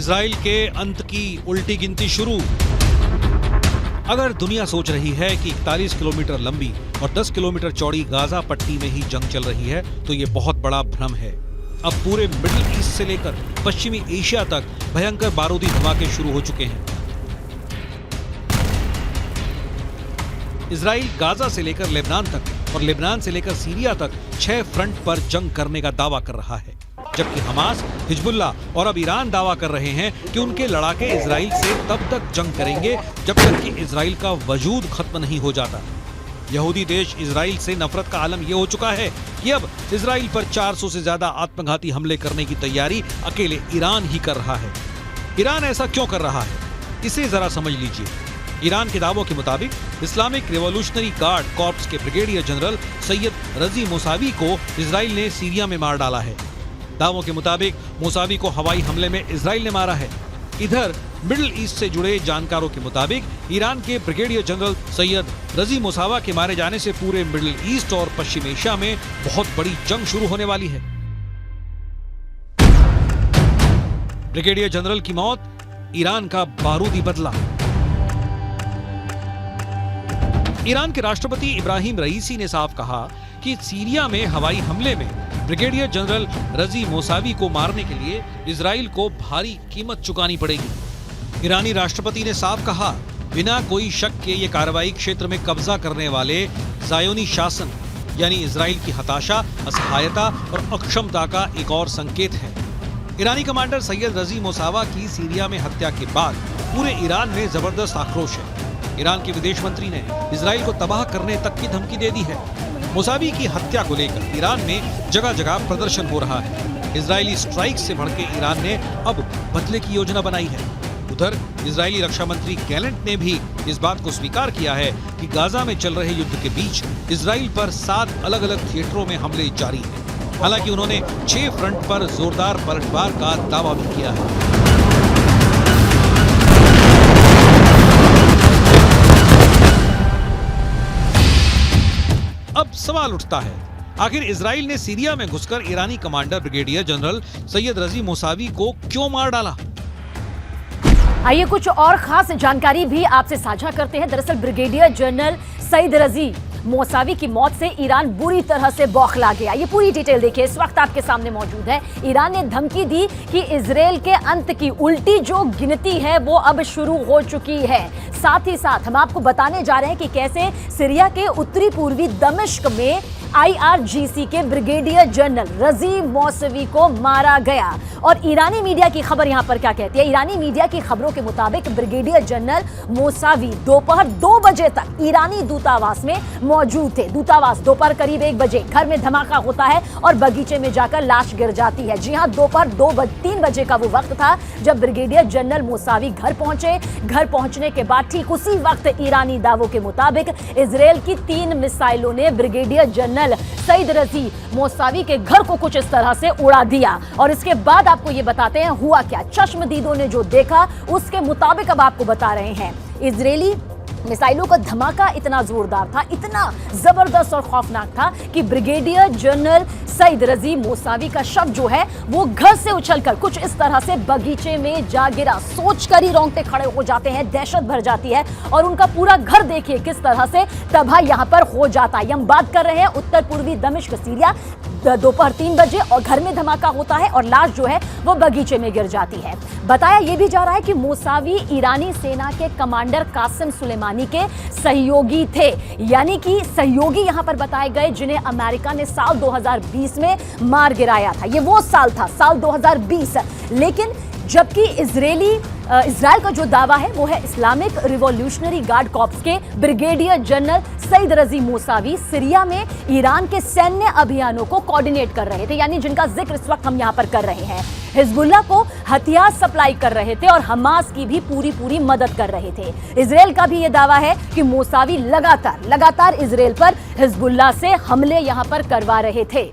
Israel के अंत की उल्टी गिनती शुरू। अगर दुनिया सोच रही है कि 41 किलोमीटर लंबी और 10 किलोमीटर चौड़ी गाजा पट्टी में ही जंग चल रही है, तो ये बहुत बड़ा भ्रम है। अब पूरे मिडिल ईस्ट से लेकर पश्चिमी एशिया तक भयंकर बारूदी धमाके शुरू हो चुके हैं। इजराइल गाजा से लेकर लेबनान तक और लेबनान से लेकर सीरिया तक 6 फ्रंट पर जंग करने का दावा कर रहा है, जबकि हमास, हिजबुल्लाह और अब ईरान दावा कर रहे हैं कि उनके लड़ाके इजराइल से तब तक जंग करेंगे जब तक कि इजराइल का वजूद खत्म नहीं हो जाता। यहूदी देश इजराइल से नफरत का आलम यह हो चुका है कि अब इजराइल पर 400 से ज्यादा आत्मघाती हमले करने की तैयारी अकेले ईरान ही कर रहा है। ईरान ऐसा क्यों कर रहा है, इसे जरा समझ लीजिए। ईरान के दावों के मुताबिक इस्लामिक रिवॉल्यूशनरी गार्ड कॉर्प्स के ब्रिगेडियर जनरल सैयद रजी मोसावी को इजराइल ने सीरिया में मार डाला है। दावों के मुताबिक मोसावी को हवाई हमले में इजराइल ने मारा है। इधर मिडिल ईस्ट से जुड़े जानकारों के मुताबिक ईरान के ब्रिगेडियर जनरल सैयद रजी मोसावा के मारे जाने से पूरे मिडिल ईस्ट और पश्चिम एशिया में बहुत बड़ी जंग शुरू होने वाली है। ब्रिगेडियर जनरल की मौत, ईरान का बारूदी बदला। ईरान के राष्ट्रपति इब्राहिम रईसी ने साफ कहा कि सीरिया में हवाई हमले में ब्रिगेडियर जनरल रजी मोसावी को मारने के लिए इजराइल को भारी कीमत चुकानी पड़ेगी। ईरानी राष्ट्रपति ने साफ कहा, बिना कोई शक के ये कार्रवाई क्षेत्र में कब्जा करने वाले ज़ायोनी शासन यानी इजराइल की हताशा, असहायता और अक्षमता का एक और संकेत है। ईरानी कमांडर सैयद रजी मोसावा की सीरिया में हत्या के बाद पूरे ईरान में जबरदस्त आक्रोश है। ईरान के विदेश मंत्री ने इजराइल को तबाह करने तक की धमकी दे दी है। मोसावी की हत्या को लेकर ईरान में जगह जगह प्रदर्शन हो रहा है। इजरायली स्ट्राइक से भड़के ईरान ने अब बदले की योजना बनाई है। उधर इजरायली रक्षा मंत्री गैलेंट ने भी इस बात को स्वीकार किया है कि गाजा में चल रहे युद्ध के बीच इजराइल पर 7 अलग अलग थिएटरों में हमले जारी हैं। हालांकि उन्होंने 6 फ्रंट पर जोरदार पलटवार का दावा भी किया है। अब सवाल उठता है, आखिर इजराइल ने सीरिया में घुसकर ईरानी कमांडर ब्रिगेडियर जनरल सैयद रजी मोसावी को क्यों मार डाला? आइए कुछ और खास जानकारी भी आपसे साझा करते हैं। दरअसल ब्रिगेडियर जनरल सैयद रजी मोसावी की मौत से ईरान बुरी तरह से बौखला गया। ये पूरी डिटेल देखिए, इस वक्त आपके सामने मौजूद है। ईरान ने धमकी दी कि इजराइल के अंत की उल्टी जो गिनती है वो अब शुरू हो चुकी है। साथ ही साथ हम आपको बताने जा रहे हैं कि कैसे सीरिया के उत्तरी पूर्वी दमिश्क में IRGC के ब्रिगेडियर जनरल रजी मोसावी को मारा गया। और ईरानी मीडिया की खबर यहां पर क्या कहती है? ईरानी मीडिया की खबरों के मुताबिक ब्रिगेडियर जनरल मोसावी दोपहर 2 बजे तक ईरानी दूतावास में मौजूद थे। दूतावास दोपहर करीब 1 बजे घर में धमाका होता है और बगीचे में जाकर लाश गिर जाती है। जी हां, दोपहर 3 बजे का वो वक्त था जब ब्रिगेडियर जनरल मोसावी घर पहुंचे। घर पहुंचने के बाद ठीक उसी वक्त ईरानी दावों के मुताबिक इजराइल की 3 मिसाइलों ने ब्रिगेडियर जनरल सैयद रजी मोसावी के घर को कुछ इस तरह से उड़ा दिया। और इसके बाद आपको ये बताते हैं हुआ क्या। चश्मदीदों ने जो देखा उसके मुताबिक अब आपको बता रहे हैं। इजरायली मिसाइलों का धमाका इतना जोरदार था, इतना जबरदस्त और खौफनाक था कि ब्रिगेडियर जनरल सैयद रजी मोसावी का शव जो है वो घर से उछलकर कुछ इस तरह से बगीचे में जा गिरा। सोचकर ही रोंगटे खड़े हो जाते हैं, दहशत भर जाती है और उनका पूरा घर देखिए किस तरह से तबाह यहां पर हो जाता है। हम बात कर रहे हैं उत्तर पूर्वी दमिश्क सीरिया। दोपहर 3 बजे और घर में धमाका होता है और लाश जो है वो बगीचे में गिर जाती है। बताया यह भी जा रहा है कि मोसावी ईरानी सेना के कमांडर कासिम सुलेमानी के सहयोगी थे, यानी कि सहयोगी यहां पर बताए गए जिन्हें अमेरिका ने साल 2020 में मार गिराया था। ये वो साल था, साल 2020। लेकिन जबकि इजराइल का जो दावा है वो है इस्लामिक रिवॉल्यूशनरी गार्ड कॉर्प्स के ब्रिगेडियर जनरल सैयद रजी मोसावी सीरिया में ईरान के सैन्य अभियानों को कोऑर्डिनेट कर रहे थे, यानी जिनका जिक्र इस वक्त हम यहां पर कर रहे हैं। हिजबुल्लाह को हथियार सप्लाई कर रहे थे और हमास की भी पूरी मदद कर रहे थे। इजराइल का भी यह दावा है कि मोसावी लगातार इजराइल पर हिजबुल्लाह से हमले यहां पर करवा रहे थे।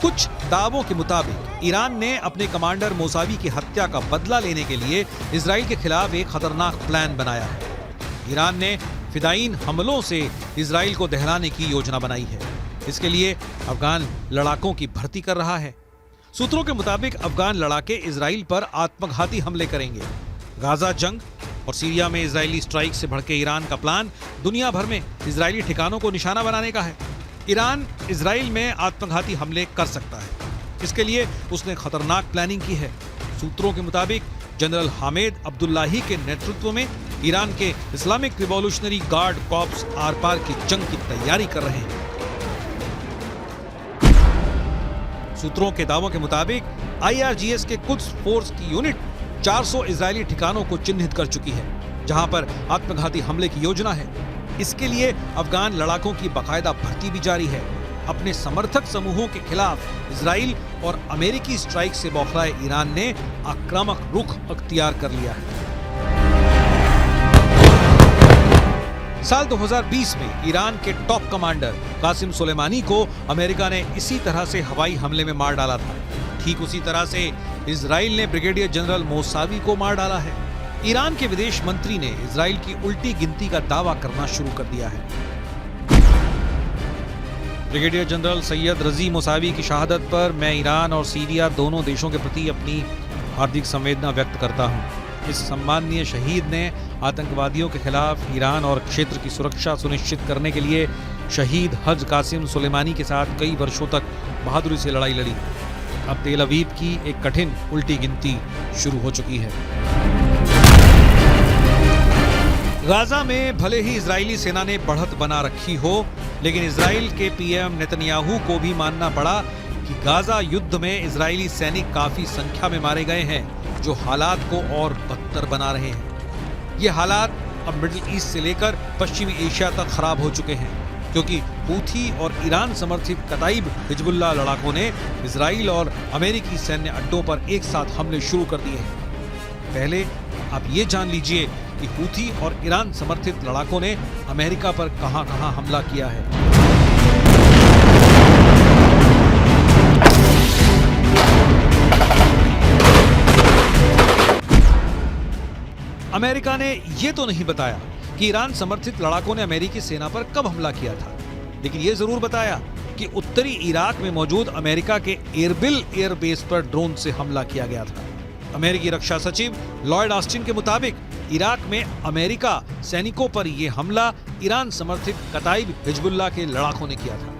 कुछ दावों के मुताबिक ईरान ने अपने कमांडर मोसावी की हत्या का बदला लेने के लिए इजराइल के खिलाफ एक खतरनाक प्लान बनाया है। ईरान ने फिदायीन हमलों से इजराइल को दहलाने की योजना बनाई है। इसके लिए अफगान लड़ाकों की भर्ती कर रहा है। सूत्रों के मुताबिक अफगान लड़ाके इजराइल पर आत्मघाती हमले करेंगे। गाजा जंग और सीरिया में इजरायली स्ट्राइक से भड़के ईरान का प्लान दुनिया भर में इजरायली ठिकानों को निशाना बनाने का है। ईरान इजराइल में आत्मघाती हमले कर सकता है। इसके लिए उसने खतरनाक प्लानिंग की है। सूत्रों के मुताबिक जनरल हामिद अब्दुल्लाही के नेतृत्व में ईरान के इस्लामिक रिवॉल्यूशनरी गार्ड कॉर्प्स आर पार की जंग की तैयारी कर रहे हैं। सूत्रों के दावों के मुताबिक IRGS के कुद्स फोर्स की यूनिट 400 इजरायली ठिकानों को चिन्हित कर चुकी है, जहां पर आत्मघाती हमले की योजना है। इसके लिए अफगान लड़ाकों की बाकायदा भर्ती भी जारी है। अपने समर्थक समूहों के खिलाफ इजराइल और अमेरिकी स्ट्राइक से बौखलाए ईरान ने आक्रामक रुख अख्तियार कर लिया है। साल 2020 में ईरान के टॉप कमांडर कासिम सुलेमानी को अमेरिका ने इसी तरह से हवाई हमले में मार डाला था। ठीक उसी तरह से इजराइल ने ब्रिगेडियर जनरल मोसावी को मार डाला है। ईरान के विदेश मंत्री ने इजराइल की उल्टी गिनती का दावा करना शुरू कर दिया है। ब्रिगेडियर जनरल सैयद रजी मोसावी की शहादत पर मैं ईरान और सीरिया दोनों देशों के प्रति अपनी हार्दिक संवेदना व्यक्त करता हूं। इस सम्माननीय शहीद ने आतंकवादियों के खिलाफ ईरान और क्षेत्र की सुरक्षा सुनिश्चित करने के लिए शहीद हज कासिम सुलेमानी के साथ कई वर्षों तक बहादुरी से लड़ाई लड़ी। अब तेल अवीव की एक कठिन उल्टी गिनती शुरू हो चुकी है। गाजा में भले ही इजरायली सेना ने बढ़त बना रखी हो, लेकिन इजराइल के पीएम नेतन्याहू को भी मानना पड़ा कि गाजा युद्ध में इजरायली सैनिक काफी संख्या में मारे गए हैं, जो हालात को और बदतर बना रहे हैं। ये हालात अब मिडिल ईस्ट से लेकर पश्चिमी एशिया तक खराब हो चुके हैं, क्योंकि हूथी और ईरान समर्थित कताइब हिजबुल्लाह लड़ाकों ने इजराइल और अमेरिकी सैन्य अड्डों पर एक साथ हमले शुरू कर दिए हैं। पहले आप ये जान लीजिए कि हूथी और ईरान समर्थित लड़ाकों ने अमेरिका पर कहां-कहां हमला किया है। अमेरिका ने यह तो नहीं बताया कि ईरान समर्थित लड़ाकों ने अमेरिकी सेना पर कब हमला किया था, लेकिन यह जरूर बताया कि उत्तरी इराक में मौजूद अमेरिका के एरबिल एयरबेस पर ड्रोन से हमला किया गया था। अमेरिकी रक्षा सचिव लॉयड ऑस्टिन के मुताबिक इराक में अमेरिका सैनिकों पर यह हमला ईरान समर्थित कताइब हिजबुल्लाह के लड़ाकों ने किया था।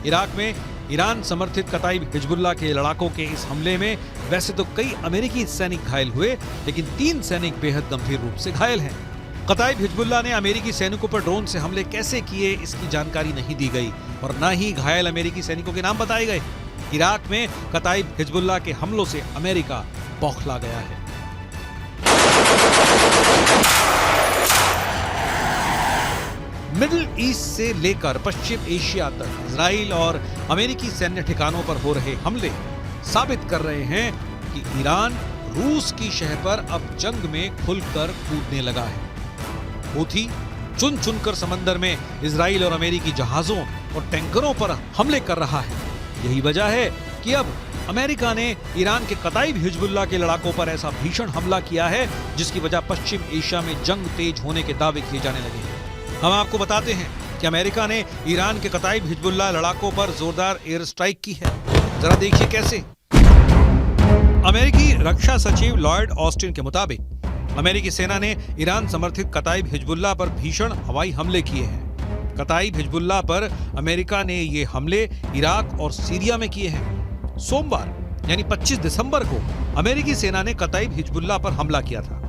इराक में ईरान समर्थित कताइब हिजबुल्लाह के लड़ाकों के इस हमले में वैसे तो कई अमेरिकी सैनिक घायल हुए, लेकिन 3 सैनिक बेहद गंभीर रूप से घायल हैं। कताइब हिजबुल्लाह ने अमेरिकी सैनिकों पर ड्रोन से हमले कैसे किए, इसकी जानकारी नहीं दी गई और न ही घायल अमेरिकी सैनिकों के नाम बताए गए। इराक में कताइब हिजबुल्लाह के हमलों से अमेरिका बौखला गया है। मिडिल ईस्ट से लेकर पश्चिम एशिया तक इजराइल और अमेरिकी सैन्य ठिकानों पर हो रहे हमले साबित कर रहे हैं कि ईरान रूस की शह पर अब जंग में खुलकर कूदने लगा है। हूथी चुन चुनकर समंदर में इजराइल और अमेरिकी जहाजों और टैंकरों पर हमले कर रहा है। यही वजह है कि अब अमेरिका ने ईरान के कताइब हिजबुल्लाह के लड़ाकों पर ऐसा भीषण हमला किया है, जिसकी वजह पश्चिम एशिया में जंग तेज होने के दावे किए जाने लगे हैं। हम आपको बताते हैं कि अमेरिका ने ईरान के कताइब हिजबुल्लाह लड़ाकों पर जोरदार एयर स्ट्राइक की है। जरा देखिए कैसे। अमेरिकी रक्षा सचिव लॉयड ऑस्टिन के मुताबिक अमेरिकी सेना ने ईरान समर्थित कताइब हिजबुल्लाह पर भीषण हवाई हमले किए हैं। कताइब हिजबुल्लाह पर अमेरिका ने ये हमले इराक और सीरिया में किए हैं। सोमवार यानी 25 दिसंबर को अमेरिकी सेना ने कताइब हिजबुल्लाह पर हमला किया था।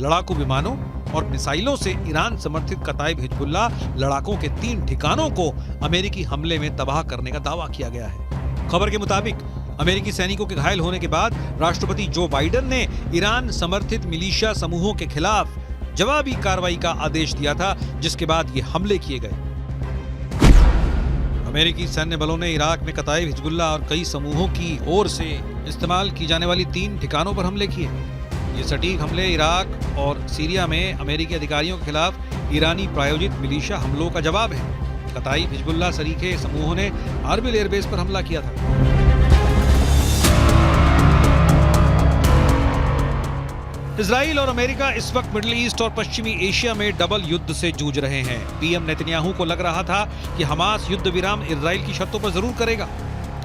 लड़ाकू विमानों और मिसाइलों से ईरान समर्थित कताइब हिजबुल्लाह लड़ाकों के 3 ठिकानों को अमेरिकी हमले में तबाह करने का दावा किया गया है। खबर के मुताबिक अमेरिकी सैनिकों के घायल होने के बाद राष्ट्रपति जो बाइडेन ने ईरान समर्थित मिलिशिया समूहों के खिलाफ जवाबी कार्रवाई का आदेश दिया था, जिसके बाद ये हमले किए गए। अमेरिकी सैन्य बलों ने इराक में कताइब हिजबुल्लाह और कई समूहों की ओर से इस्तेमाल की जाने वाली 3 ठिकानों पर हमले किए। ये सटीक हमले इराक और सीरिया में अमेरिकी अधिकारियों के खिलाफ ईरानी प्रायोजित मिलिशिया हमलों का जवाब है। कताई हिजबुल्लाह सरीखे समूहों ने अर्बिल एयरबेस पर हमला किया था। इजराइल और अमेरिका इस वक्त मिडिल ईस्ट और पश्चिमी एशिया में डबल युद्ध से जूझ रहे हैं। पीएम नेतन्याहू को लग रहा था कि हमास युद्ध विराम इजराइल की शर्तों पर जरूर करेगा,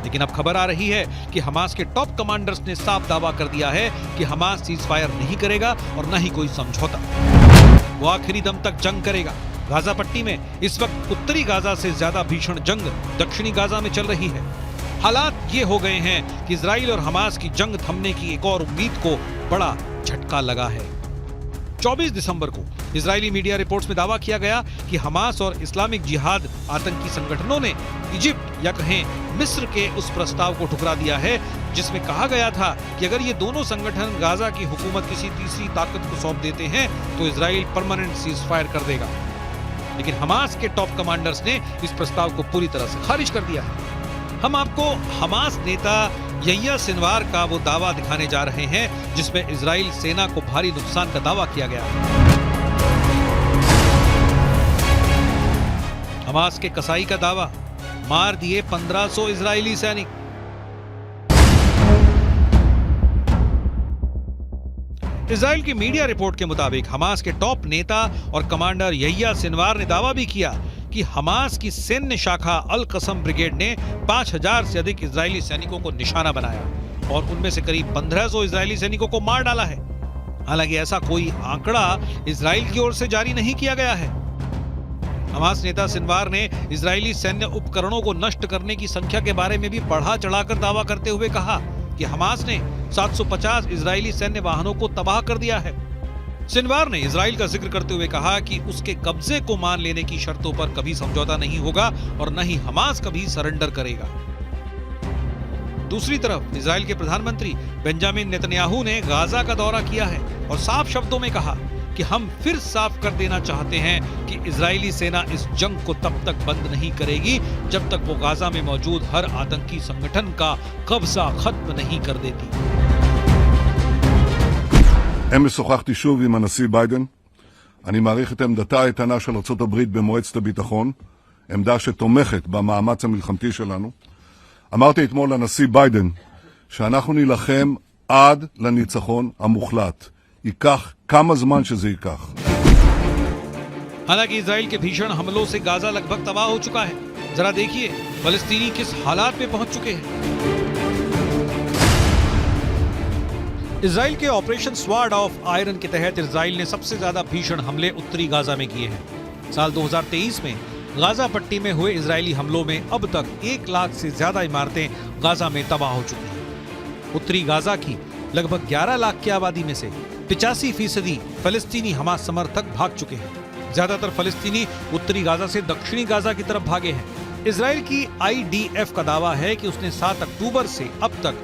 लेकिन अब खबर आ रही है कि हमास के टॉप कमांडर्स ने साफ दावा कर दिया है कि हमास सीजफायर नहीं करेगा और न ही कोई समझौता। वो आखिरी दम तक जंग करेगा। गाजा पट्टी में इस वक्त उत्तरी गाजा से ज्यादा भीषण जंग दक्षिणी गाजा में चल रही है। हालात ये हो गए हैं कि इजराइल और हमास की जंग थमने की एक और उम्मीद को बड़ा झटका लगा है। 24 दिसंबर को इजरायली मीडिया रिपोर्ट्स में दावा किया गया कि हमास और इस्लामिक जिहाद आतंकी संगठनों ने इजिप्ट या कहें मिस्र के उस प्रस्ताव को ठुकरा दिया है जिसमें कहा गया था कि अगर ये दोनों संगठन गाजा की हुकूमत किसी तीसरी ताकत को सौंप देते हैं तो इजराइल परमानेंट सीजफायर कर देगा। लेकिन हमास के टॉप कमांडर्स ने इस प्रस्ताव को पूरी तरह से खारिज कर दिया है। हम आपको हमास नेता यह्या सिनवार का वो दावा दिखाने जा रहे हैं जिसमें इजराइल सेना को भारी नुकसान का दावा किया गया है। हमास के कसाई का दावा, मार दिए 1500 इजरायली सैनिक। इजराइल की मीडिया रिपोर्ट के मुताबिक हमास के टॉप नेता और कमांडर यह्या सिनवार ने दावा भी किया कि हमास की सैन्य शाखा अल कसम ब्रिगेड ने 5000 से अधिक इजरायली सैनिकों को निशाना बनाया और उनमें से करीब 1500 इजरायली सैनिकों को मार डाला है। हालांकि ऐसा कोई आंकड़ा इजराइल की ओर से जारी नहीं किया गया है। हमास नेता सिनवार ने इजरायली सैन्य उपकरणों को नष्ट करने की संख्या के बारे में भी बढ़ा चढ़ाकर दावा करते हुए कहा कि हमास ने 750 इजरायली सैन्य वाहनों को तबाह कर दिया है। सिनवार ने इजराइल का जिक्र करते हुए कहा कि उसके कब्जे को मान लेने की शर्तों पर कभी समझौता नहीं होगा और न ही हमास कभी सरेंडर करेगा। दूसरी तरफ इजराइल के प्रधानमंत्री बेंजामिन नेतन्याहू ने गाजा का दौरा किया है और साफ शब्दों में कहा कि हम फिर साफ कर देना चाहते हैं कि इजरायली सेना इस जंग को तब तक बंद नहीं करेगी जब तक वो गाजा में मौजूद हर आतंकी संगठन का कब्जा खत्म नहीं कर देती। אמש שוחחתי שוב עם הנשיא ביידן. אני מעריך את עמדתה האיתנה של ארצות הברית במועצת הביטחון, עמדה שתומכת במאמץ המלחמתי שלנו. אמרתי אתמול לנשיא ביידן שאנחנו נילחם עד לניצחון המוחלט. ייקח כמה זמן שזה ייקח. हालांकि इजराइल के भीषण हमलों से गाजा लगभग तबाह हो चुका है। जरा देखिए फलस्तीनी किस हालात में पहुंच चुके हैं। इजराइल के ऑपरेशन स्वॉर्ड ऑफ आयरन के तहत इजराइल ने सबसे ज्यादा भीषण हमले उत्तरी गाजा में किए हैं। साल 2023 में गाजा पट्टी में हुए इजरायली हमलों में अब तक 1 लाख से ज्यादा इमारतें गाजा में तबाह हो चुकी हैं। उत्तरी गाजा की लगभग 11 लाख की आबादी में से 85% फलस्तीनी हमास समर्थक भाग चुके हैं। ज्यादातर फलस्तीनी उत्तरी गाजा से दक्षिणी गाजा की तरफ भागे हैं। इजराइल की IDF का दावा है कि उसने 7 अक्टूबर से अब तक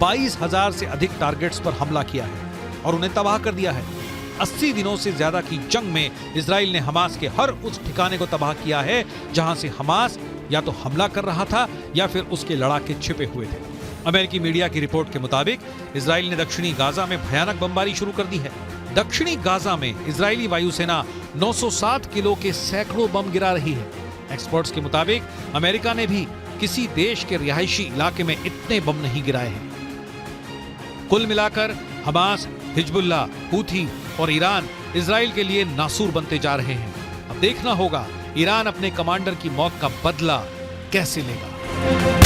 22,000 से अधिक टारगेट्स पर हमला किया है और उन्हें तबाह कर दिया है। 80 दिनों से ज्यादा की जंग में इजराइल ने हमास के हर उस ठिकाने को तबाह किया है जहां से हमास या तो हमला कर रहा था या फिर उसके लड़ाके छिपे हुए थे। अमेरिकी मीडिया की रिपोर्ट के मुताबिक इजराइल ने दक्षिणी गाजा में भयानक बमबारी शुरू कर दी है। दक्षिणी गाजा में इजरायली वायुसेना 907 किलो के सैकड़ों बम गिरा रही है। एक्सपर्ट्स के मुताबिक अमेरिका ने भी किसी देश के रिहायशी इलाके में इतने बम नहीं गिराए हैं। कुल मिलाकर हमास, हिजबुल्लाह, हूथी और ईरान इजराइल के लिए नासूर बनते जा रहे हैं। अब देखना होगा ईरान अपने कमांडर की मौत का बदला कैसे लेगा।